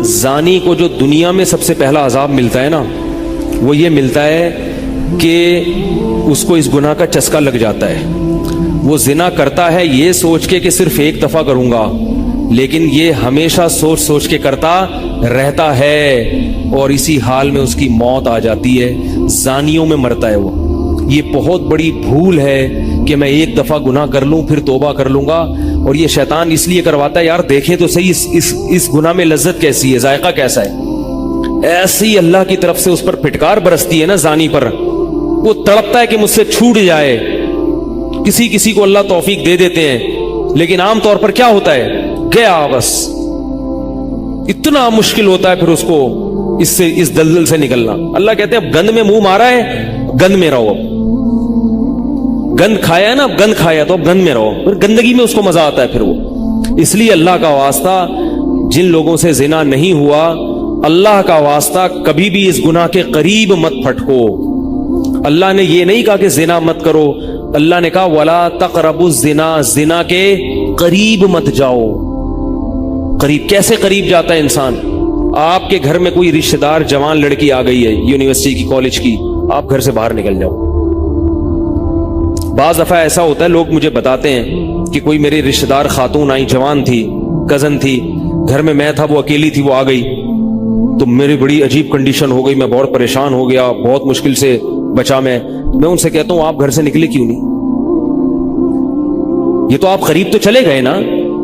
زانی کو جو دنیا میں سب سے پہلا عذاب ملتا ہے نا، وہ یہ ملتا ہے کہ اس کو اس گناہ کا چسکا لگ جاتا ہے. وہ زنا کرتا ہے یہ سوچ کے کہ صرف ایک دفعہ کروں گا، لیکن یہ ہمیشہ سوچ سوچ کے کرتا رہتا ہے، اور اسی حال میں اس کی موت آ جاتی ہے. زانیوں میں مرتا ہے وہ. یہ بہت بڑی بھول ہے کہ میں ایک دفعہ گناہ کر لوں پھر توبہ کر لوں گا. اور یہ شیطان اس لیے کرواتا ہے، یار دیکھیں تو صحیح اس گناہ میں لذت کیسی ہے، ذائقہ کیسا ہے. ایسی اللہ کی طرف سے اس پر پھٹکار برستی ہے نا زانی پر، وہ تڑپتا ہے کہ مجھ سے چھوٹ جائے. کسی کو اللہ توفیق دے دیتے ہیں، لیکن عام طور پر کیا ہوتا ہے، گیا بس. اتنا مشکل ہوتا ہے پھر اس کو اس دلدل سے نکلنا. اللہ کہتے ہیں اب گند میں منہ مارا ہے، گند میں رہو. اب گند کھایا ہے نا، اب گند کھایا تو اب گند میں رہو. پھر گندگی میں اس کو مزہ آتا ہے پھر وہ. اس لیے اللہ کا واسطہ جن لوگوں سے زنا نہیں ہوا، اللہ کا واسطہ کبھی بھی اس گناہ کے قریب مت پھٹکو. اللہ نے یہ نہیں کہا کہ زنا مت کرو، اللہ نے کہا ولا تقربوا الزنا، زنا کے قریب مت جاؤ. قریب کیسے قریب جاتا ہے انسان؟ آپ کے گھر میں کوئی رشتہ دار جوان لڑکی آ گئی ہے یونیورسٹی کی، کالج کی، آپ گھر سے باہر نکل جاؤ. بعض دفعہ ایسا ہوتا ہے، لوگ مجھے بتاتے ہیں کہ کوئی میری رشتہ دار خاتون آئی، جوان تھی، کزن تھی، گھر میں میں تھا، وہ اکیلی تھی، وہ آ گئی تو میری بڑی عجیب کنڈیشن ہو گئی، میں بہت پریشان ہو گیا، بہت مشکل سے بچا. میں ان سے کہتا ہوں آپ گھر سے نکلے کیوں نہیں؟ یہ تو آپ قریب تو چلے گئے نا.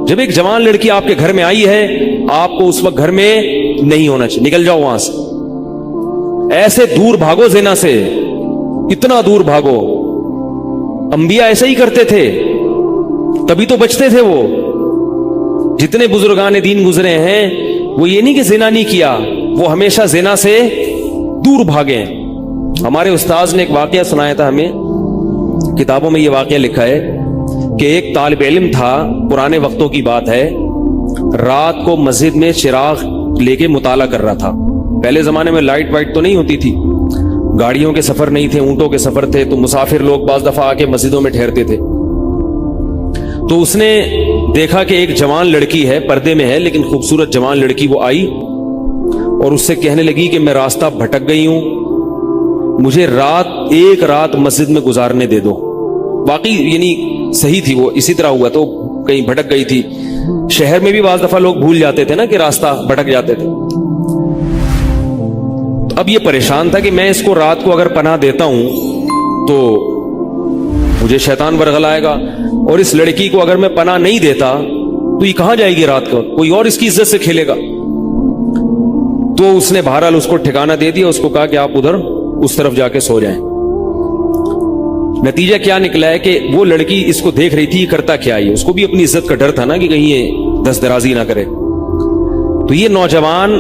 جب ایک جوان لڑکی آپ کے گھر میں آئی ہے، آپ کو اس وقت گھر میں نہیں ہونا چاہیے، نکل جاؤ وہاں سے. ایسے دور بھاگو زنا سے، اتنا دور بھاگو. انبیاء ایسا ہی کرتے تھے، تبھی تو بچتے تھے. وہ جتنے بزرگان دین گزرے ہیں، وہ یہ نہیں کہ زنا نہیں کیا، وہ ہمیشہ زنا سے دور بھاگے. ہمارے استاذ نے ایک واقعہ سنایا تھا ہمیں، کتابوں میں یہ واقعہ لکھا ہے کہ ایک طالب علم تھا، پرانے وقتوں کی بات ہے، رات کو مسجد میں چراغ لے کے مطالعہ کر رہا تھا. پہلے زمانے میں لائٹ وائٹ تو نہیں ہوتی تھی، گاڑیوں کے سفر نہیں تھے، اونٹوں کے سفر تھے، تو مسافر لوگ بعض دفعہ آ کے مسجدوں میں ٹھہرتے تھے. تو اس نے دیکھا کہ ایک جوان لڑکی ہے، پردے میں ہے لیکن خوبصورت جوان لڑکی. وہ آئی اور اس سے کہنے لگی کہ میں راستہ بھٹک گئی ہوں، مجھے ایک رات مسجد میں گزارنے دے دو. واقعی یعنی صحیح تھی، وہ اسی طرح ہوا تو کہیں بھٹک گئی تھی. شہر میں بھی بعض دفعہ لوگ بھول جاتے تھے نا کہ راستہ بھٹک جاتے تھے. اب یہ پریشان تھا کہ میں اس کو رات کو اگر پناہ دیتا ہوں تو مجھے شیطان ورغلائے گا، اور اس لڑکی کو اگر میں پناہ نہیں دیتا تو یہ کہاں جائے گی رات کو، کوئی اور اس کی عزت سے کھیلے گا. تو اس نے بہرحال اس کو ٹھکانہ دے دیا، اس کو کہا کہ آپ ادھر اس طرف جا کے سو جائیں. نتیجہ کیا نکلا ہے کہ وہ لڑکی اس کو دیکھ رہی تھی یہ کرتا کیا ہے، اس کو بھی اپنی عزت کا ڈر تھا نا کہ کہیں یہ دست درازی نہ کرے. تو یہ نوجوان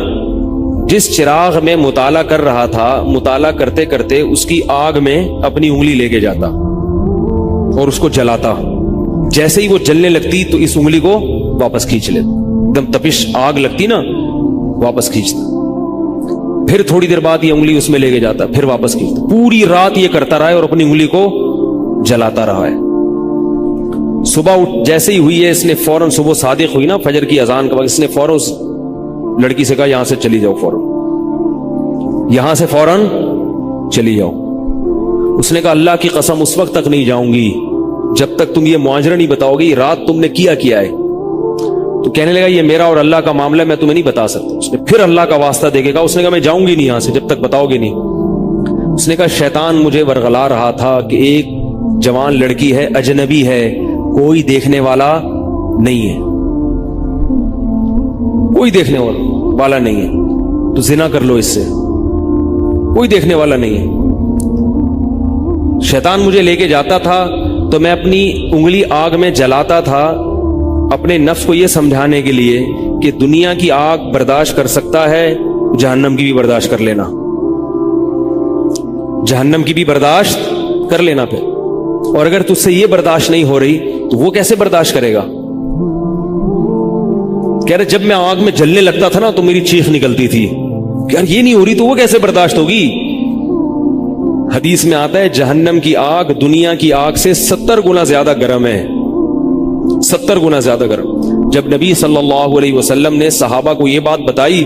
جس چراغ میں مطالعہ کر رہا تھا، مطالعہ کرتے کرتے اس کی آگ میں اپنی انگلی لے کے جاتا اور اس کو جلاتا. جیسے ہی وہ جلنے لگتی تو اس انگلی کو واپس کھینچ لیتا، ایک دم تپش آگ لگتی نا، واپس کھینچتا. پھر تھوڑی دیر بعد یہ انگلی اس میں لے کے جاتا، پھر واپس کھینچتا. پوری رات یہ کرتا رہا ہے اور اپنی انگلی کو جلاتا رہا ہے. صبح جیسے ہی ہوئی ہے، اس نے فوراً، صبح صادق ہوئی نا فجر کی اذان کا وقت، اس نے فوراً اس لڑکی سے کہا یہاں سے چلی جاؤ، فوراً یہاں سے فوراً چلی جاؤ. اس نے کہا اللہ کی قسم اس وقت تک نہیں جاؤں گی جب تک تم یہ معاجرہ نہیں بتاؤ گی رات تم نے کیا ہے. تو کہنے لگا یہ میرا اور اللہ کا معاملہ ہے، میں تمہیں نہیں بتا سکتا. اس نے پھر اللہ کا واسطہ دے کے کہا، اس نے کہا میں جاؤں گی نہیں یہاں سے جب تک بتاؤ گے نہیں. اس نے کہا شیطان مجھے ورغلا رہا تھا کہ ایک جوان لڑکی ہے، اجنبی ہے، کوئی دیکھنے والا نہیں ہے، کوئی دیکھنے والا نہیں ہے، تو زنا کر لو اس سے، کوئی دیکھنے والا نہیں ہے. شیطان مجھے لے کے جاتا تھا تو میں اپنی انگلی آگ میں جلاتا تھا، اپنے نفس کو یہ سمجھانے کے لیے کہ دنیا کی آگ برداشت کر سکتا ہے، جہنم کی بھی برداشت کر لینا، جہنم کی بھی برداشت کر لینا. پھر اور اگر تجھ سے یہ برداشت نہیں ہو رہی تو وہ کیسے برداشت کرے گا؟ کہہ رہے جب میں آگ میں جلنے لگتا تھا نا تو میری چیخ نکلتی تھی کہ یار یہ نہیں ہو رہی تو وہ کیسے برداشت ہوگی. حدیث میں آتا ہے جہنم کی آگ دنیا کی آگ سے 70 گنا زیادہ گرم ہے، 70 گنا زیادہ گرم. جب نبی صلی اللہ علیہ وسلم نے صحابہ کو یہ بات بتائی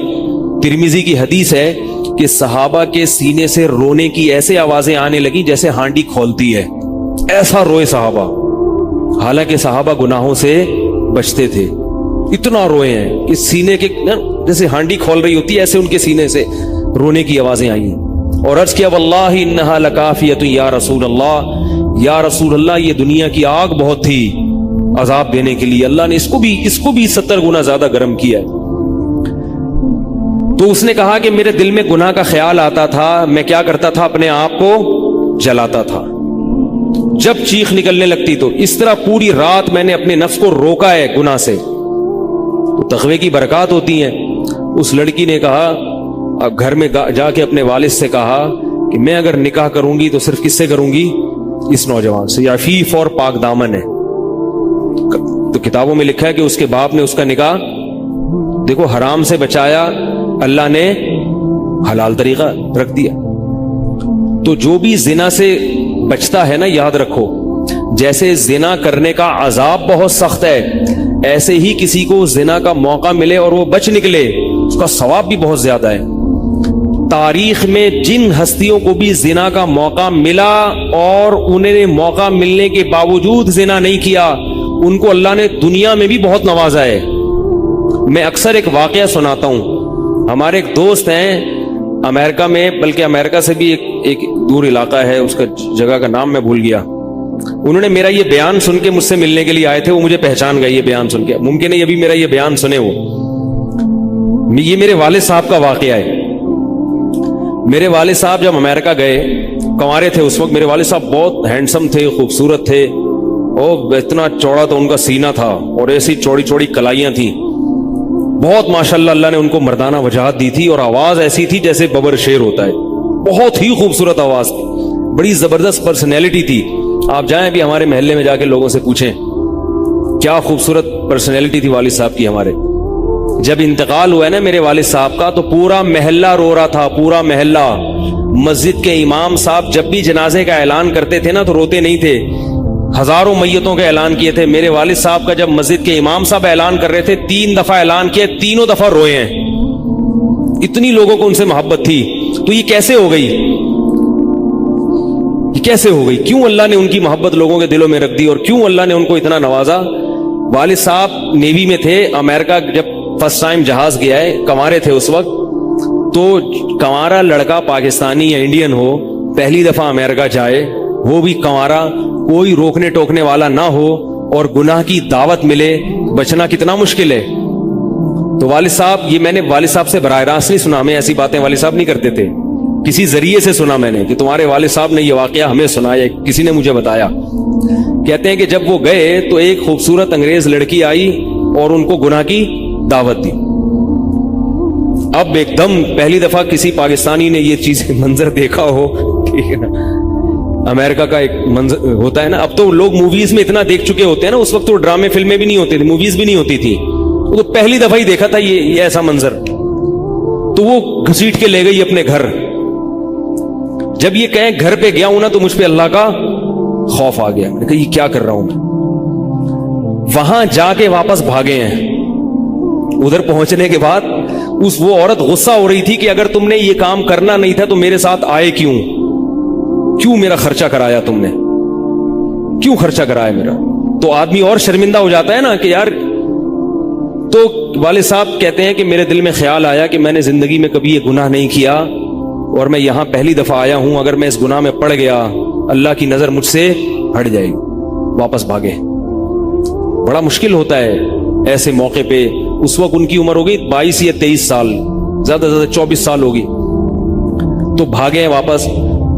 ترمذی کی حدیث ہے کہ صحابہ کے سینے سے رونے کی ایسے آوازیں آنے لگی جیسے ہانڈی کھولتی ہے، ایسا روئے صحابہ، حالانکہ صحابہ گناہوں سے بچتے تھے، اتنا روئے ہیں کہ سینے کے جیسے ہانڈی کھول رہی ہوتی ہے ایسے ان کے سینے سے رونے کی آوازیں آئی ہیں، اور عرض کیا واللہ انہا لکافیۃ یا رسول اللہ، یا رسول اللہ یہ دنیا کی آگ بہت تھی عذاب دینے کے لیے، اللہ نے اس کو بھی 70 گنا زیادہ گرم کیا ہے۔ تو اس نے کہا کہ میرے دل میں گناہ کا خیال آتا تھا، میں کیا کرتا تھا، اپنے آپ کو جلاتا تھا جب چیخ نکلنے لگتی، تو اس طرح پوری رات میں نے اپنے نفس کو روکا ہے گناہ سے۔ تو تقوی کی برکات ہوتی ہیں۔ اس لڑکی نے کہا، اب گھر میں جا کے اپنے والد سے کہا کہ میں اگر نکاح کروں گی تو صرف کس سے کروں گی، اس نوجوان سے، عفیف اور پاک دامن ہے۔ تو کتابوں میں لکھا ہے کہ اس کے باپ نے اس کا نکاح دیکھو حرام سے بچایا، اللہ نے حلال طریقہ رکھ دیا۔ تو جو بھی زنا سے بچتا ہے نا، یاد رکھو جیسے زنا کرنے کا عذاب بہت سخت ہے، ایسے ہی کسی کو زنا کا موقع ملے اور وہ بچ نکلے اس کا ثواب بھی بہت زیادہ ہے۔ تاریخ میں جن ہستیوں کو بھی زنا کا موقع ملا اور انہیں نے موقع ملنے کے باوجود زنا نہیں کیا، ان کو اللہ نے دنیا میں بھی بہت نوازا ہے۔ میں اکثر ایک واقعہ سناتا ہوں، ہمارے ایک دوست ہیں امریکہ میں، بلکہ امریکہ سے بھی ایک دور علاقہ ہے، اس کا جگہ کا نام میں بھول گیا۔ انہوں نے میرا یہ بیان سن کے مجھ سے ملنے کے لیے آئے تھے، وہ مجھے پہچان گئے یہ بیان سن کے، ممکن ہے یہ بھی میرا یہ بیان سنے وہ۔ یہ میرے والد صاحب کا واقعہ ہے۔ میرے والد صاحب جب امریکہ گئے، کنوارے تھے اس وقت، میرے والد صاحب بہت ہینڈسم تھے، خوبصورت تھے، اور اتنا چوڑا تو ان کا سینہ تھا اور ایسی چوڑی چوڑی کلائیاں تھیں، بہت ماشاءاللہ اللہ نے ان کو مردانہ وجاہت دی تھی، اور آواز ایسی تھی جیسے ببر شیر ہوتا ہے، بہت ہی خوبصورت آواز، بڑی زبردست پرسنالٹی تھی۔ آپ جائیں بھی ہمارے محلے میں جا کے لوگوں سے پوچھیں کیا خوبصورت پرسنالٹی تھی والد صاحب کی ہمارے۔ جب انتقال ہوا ہے نا میرے والد صاحب کا، تو پورا محلہ رو رہا تھا، پورا محلہ۔ مسجد کے امام صاحب جب بھی جنازے کا اعلان کرتے تھے نا تو روتے نہیں تھے، ہزاروں میتوں کا اعلان کیے تھے۔ میرے والد صاحب کا جب مسجد کے امام صاحب اعلان کر رہے تھے، 3 دفعہ اعلان کیا، تینوں دفعہ روئے ہیں، اتنی لوگوں کو ان سے محبت تھی۔ تو یہ کیسے ہو گئی، یہ کیسے ہو گئی؟ کیوں اللہ نے ان کی محبت لوگوں کے دلوں میں رکھ دی، اور کیوں اللہ نے ان کو اتنا نوازا؟ والد صاحب نیوی میں تھے، امریکہ جب فرسٹ ٹائم جہاز گیا ہے، کنوارے تھے اس وقت، تو کنوارا لڑکا پاکستانی یا انڈین ہو، پہلی دفعہ امریکہ جائے، وہ بھی کنوارا، کوئی روکنے ٹوکنے والا نہ ہو، اور گناہ کی دعوت ملے، بچنا کتنا مشکل ہے۔ تو والد صاحب، یہ میں نے والد صاحب سے براہ راست نہیں سنا، ہمیں ایسی باتیں والد صاحب نہیں کرتے تھے، کسی ذریعے سے سنا میں نے کہ تمہارے والد صاحب نے یہ واقعہ ہمیں سنایا، کسی نے مجھے بتایا۔ کہتے ہیں کہ جب وہ گئے تو ایک خوبصورت انگریز لڑکی آئی اور ان کو گناہ کی دعوت دی۔ اب ایک دم پہلی دفعہ کسی پاکستانی نے یہ چیز منظر دیکھا ہو، ٹھیک ہے نا، امریکہ کا ایک منظر ہوتا ہے نا، اب تو لوگ موویز میں اتنا دیکھ چکے ہوتے ہیں نا، اس وقت تو ڈرامے فلمیں بھی نہیں ہوتی تھی، موویز بھی نہیں ہوتی تھی، وہ تو پہلی دفعہ ہی دیکھا تھا یہ ایسا منظر، تو وہ گھسیٹ کے لے گئی اپنے گھر۔ جب یہ کہیں گھر پہ گیا ہوں نا تو مجھ پہ اللہ کا خوف آ گیا، میں نے کہا یہ کیا کر رہا ہوں میں۔ وہاں جا کے واپس بھاگے ہیں۔ ادھر پہنچنے کے بعد وہ عورت غصہ ہو رہی تھی کہ اگر تم نے یہ کام کرنا نہیں تھا تو میرے ساتھ آئے کیوں میرا خرچہ کرایا، تم نے کیوں خرچہ کرایا میرا؟ تو آدمی اور شرمندہ ہو جاتا ہے نا کہ یار۔ تو والد صاحب کہتے ہیں کہ میرے دل میں خیال آیا کہ میں نے زندگی میں کبھی یہ گناہ نہیں کیا، اور میں یہاں پہلی دفعہ آیا ہوں، اگر میں اس گناہ میں پڑ گیا اللہ کی نظر مجھ سے ہٹ جائے گی۔ واپس بھاگے۔ بڑا مشکل ہوتا ہے ایسے موقع پہ۔ اس وقت ان کی عمر ہوگی 22 یا 23 سال، زیادہ سے زیادہ 24 سال ہوگی، تو بھاگے ہیں واپس۔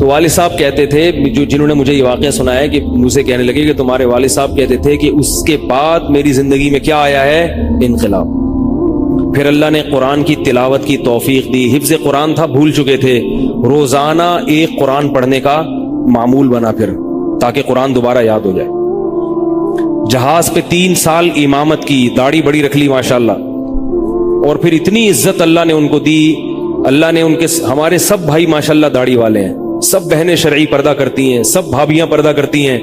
تو والد صاحب کہتے تھے، جنہوں نے مجھے یہ واقعہ سنایا، کہ مجھے کہنے لگے کہ تمہارے والد صاحب کہتے تھے کہ اس کے بعد میری زندگی میں کیا آیا ہے؟ انقلاب۔ پھر اللہ نے قرآن کی تلاوت کی توفیق دی، حفظ قرآن تھا، بھول چکے تھے، روزانہ ایک قرآن پڑھنے کا معمول بنا پھر، تاکہ قرآن دوبارہ یاد ہو جائے۔ جہاز پہ 3 سال امامت کی، داڑھی بڑی رکھ لی ماشاءاللہ، اور پھر اتنی عزت اللہ نے ان کو دی۔ اللہ نے ان کے، ہمارے سب بھائی ماشاءاللہ داڑھی والے ہیں، سب بہنیں شرعی پردہ کرتی ہیں، سب بھابیاں پردہ کرتی ہیں۔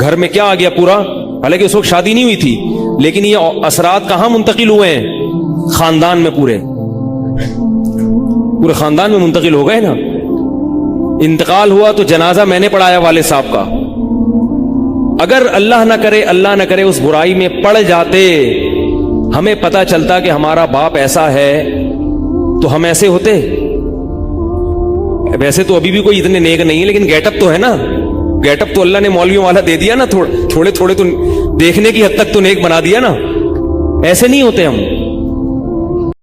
گھر میں کیا آ گیا پورا، حالانکہ اس وقت شادی نہیں ہوئی تھی، لیکن یہ اثرات کہاں منتقل ہوئے ہیں؟ خاندان میں پورے۔ پورے خاندان میں منتقل ہو گئے نا. انتقال ہوا تو جنازہ میں نے پڑھایا والد صاحب کا. اگر اللہ نہ کرے اس برائی میں پڑ جاتے, ہمیں پتہ چلتا کہ ہمارا باپ ایسا ہے, تو ہم ایسے ہوتے. ویسے تو ابھی بھی کوئی اتنے نیک نہیں ہے, لیکن گیٹ اپ تو ہے نا. گیٹ اپ تو اللہ نے مولویوں والا دے دیا نا, تھوڑے تھوڑے تو دیکھنے کی حد تک تو نیک بنا دیا نا. ایسے نہیں ہوتے ہم.